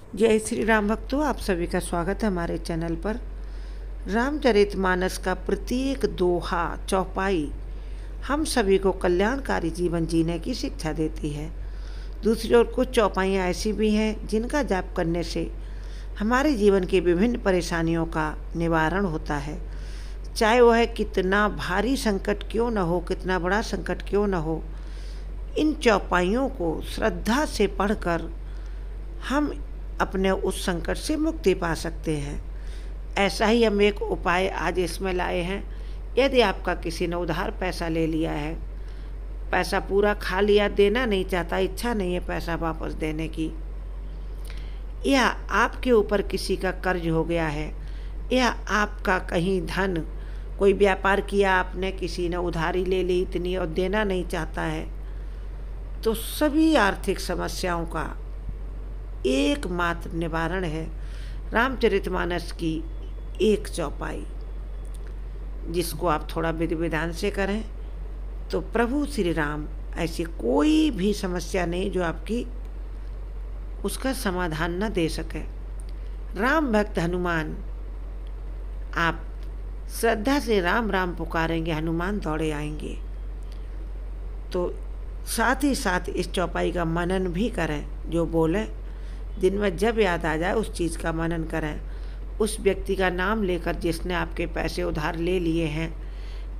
जय श्री राम भक्तों, आप सभी का स्वागत है हमारे चैनल पर। रामचरितमानस का प्रत्येक दोहा चौपाई हम सभी को कल्याणकारी जीवन जीने की शिक्षा देती है। दूसरी ओर कुछ चौपाइयाँ ऐसी भी हैं जिनका जाप करने से हमारे जीवन की विभिन्न परेशानियों का निवारण होता है। चाहे वह कितना भारी संकट क्यों न हो, कितना बड़ा संकट क्यों न हो, इन चौपाइयों को श्रद्धा से पढ़कर हम अपने उस संकट से मुक्ति पा सकते हैं। ऐसा ही हम एक उपाय आज इसमें लाए हैं। यदि आपका किसी ने उधार पैसा ले लिया है, पैसा पूरा खा लिया, देना नहीं चाहता, इच्छा नहीं है पैसा वापस देने की, या आपके ऊपर किसी का कर्ज हो गया है, या आपका कहीं धन, कोई व्यापार किया आपने, किसी ने उधारी ले ली इतनी और देना नहीं चाहता है, तो सभी आर्थिक समस्याओं का एकमात्र निवारण है रामचरितमानस की एक चौपाई, जिसको आप थोड़ा विधि विधान से करें तो प्रभु श्री राम ऐसी कोई भी समस्या नहीं जो आपकी उसका समाधान न दे सके। राम भक्त हनुमान, आप श्रद्धा से राम राम पुकारेंगे, हनुमान दौड़े आएंगे। तो साथ ही साथ इस चौपाई का मनन भी करें। जो बोले दिन में जब याद आ जाए उस चीज़ का मनन करें। उस व्यक्ति का नाम लेकर जिसने आपके पैसे उधार ले लिए हैं,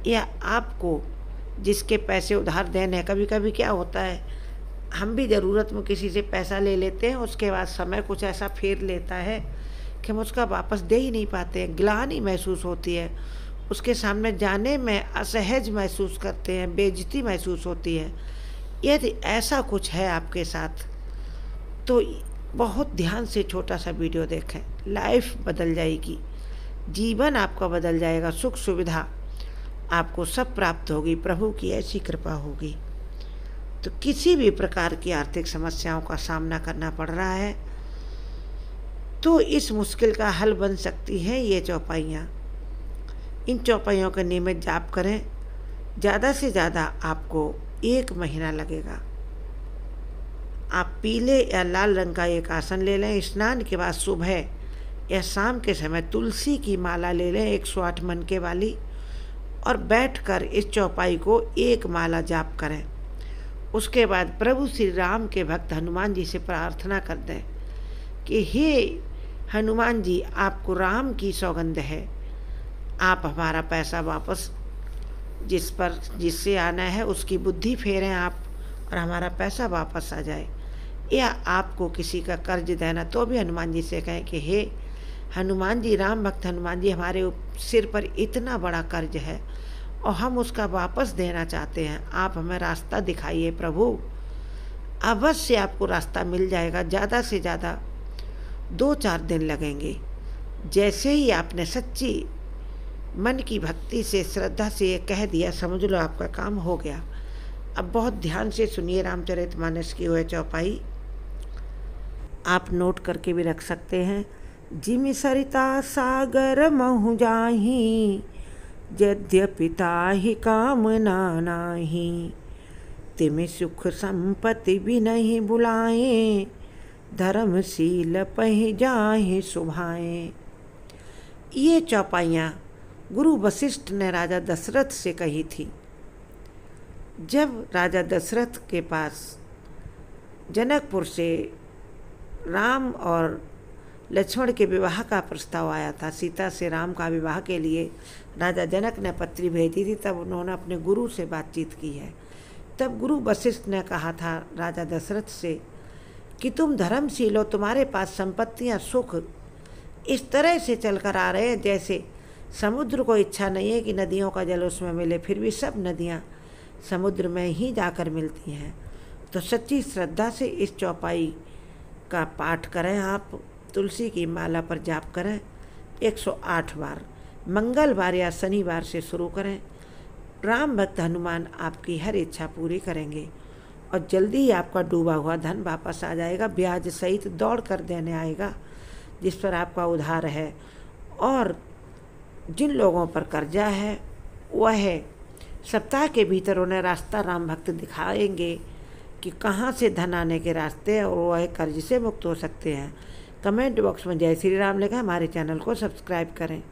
या आपको जिसके पैसे उधार देने, कभी कभी क्या होता है, हम भी ज़रूरत में किसी से पैसा ले लेते हैं, उसके बाद समय कुछ ऐसा फेर लेता है कि हम उसका वापस दे ही नहीं पाते हैं। ग्लानि महसूस होती है, उसके सामने जाने में असहज महसूस करते हैं, बेइज्जती महसूस होती है। यदि ऐसा कुछ है आपके साथ तो बहुत ध्यान से छोटा सा वीडियो देखें, लाइफ बदल जाएगी, जीवन आपका बदल जाएगा, सुख सुविधा आपको सब प्राप्त होगी, प्रभु की ऐसी कृपा होगी। तो किसी भी प्रकार की आर्थिक समस्याओं का सामना करना पड़ रहा है तो इस मुश्किल का हल बन सकती हैं ये चौपाइयाँ। इन चौपाइयों का नियमित जाप करें। ज़्यादा से ज़्यादा आपको 1 महीना लगेगा। आप पीले या लाल रंग का एक आसन ले लें। स्नान के बाद सुबह या शाम के समय तुलसी की माला ले लें 108 मनके वाली, और बैठकर इस चौपाई को 1 माला जाप करें। उसके बाद प्रभु श्री राम के भक्त हनुमान जी से प्रार्थना कर दें कि हे हनुमान जी, आपको राम की सौगंध है, आप हमारा पैसा वापस जिससे आना है उसकी बुद्धि फेरें आप, और हमारा पैसा वापस आ जाए। या आपको किसी का कर्ज देना तो भी हनुमान जी से कहें कि हे हनुमान जी, राम भक्त हनुमान जी, हमारे सिर पर इतना बड़ा कर्ज है और हम उसका वापस देना चाहते हैं, आप हमें रास्ता दिखाइए प्रभु। अवश्य आपको रास्ता मिल जाएगा। ज़्यादा से ज़्यादा 2-4 दिन लगेंगे। जैसे ही आपने सच्ची मन की भक्ति से, श्रद्धा से ये कह दिया, समझ लो आपका काम हो गया। अब बहुत ध्यान से सुनिए रामचरितमानस की वह चौपाई, आप नोट करके भी रख सकते हैं। जिमि सरिता सागर महु जाहि, यद्यपि ताहि कामना नाहि, तिमि सुख संपत्ति बिनहि बुलाए, धर्मशील पहि जाहि सुभाए। ये चौपाइयाँ गुरु वशिष्ठ ने राजा दशरथ से कही थी। जब राजा दशरथ के पास जनकपुर से राम और लक्ष्मण के विवाह का प्रस्ताव आया था, सीता से राम का विवाह के लिए राजा जनक ने पत्री भेजी थी, तब उन्होंने अपने गुरु से बातचीत की है। तब गुरु वशिष्ठ ने कहा था राजा दशरथ से कि तुम धर्मशील हो, तुम्हारे पास संपत्तियां, सुख इस तरह से चल कर आ रहे हैं जैसे समुद्र को इच्छा नहीं है कि नदियों का जल उसमें मिले, फिर भी सब नदियाँ समुद्र में ही जाकर मिलती हैं। तो सच्ची श्रद्धा से इस चौपाई का पाठ करें। आप तुलसी की माला पर जाप करें 108 बार, मंगलवार या शनिवार से शुरू करें। राम भक्त हनुमान आपकी हर इच्छा पूरी करेंगे और जल्दी ही आपका डूबा हुआ धन वापस आ जाएगा, ब्याज सहित दौड़ कर देने आएगा जिस पर आपका उधार है। और जिन लोगों पर कर्जा है वह सप्ताह के भीतर उन्हें रास्ता राम भक्त दिखाएंगे कि कहाँ से धन आने के रास्ते और वह कर्ज से मुक्त हो सकते हैं। कमेंट बॉक्स में जय श्री राम लिखें, हमारे चैनल को सब्सक्राइब करें।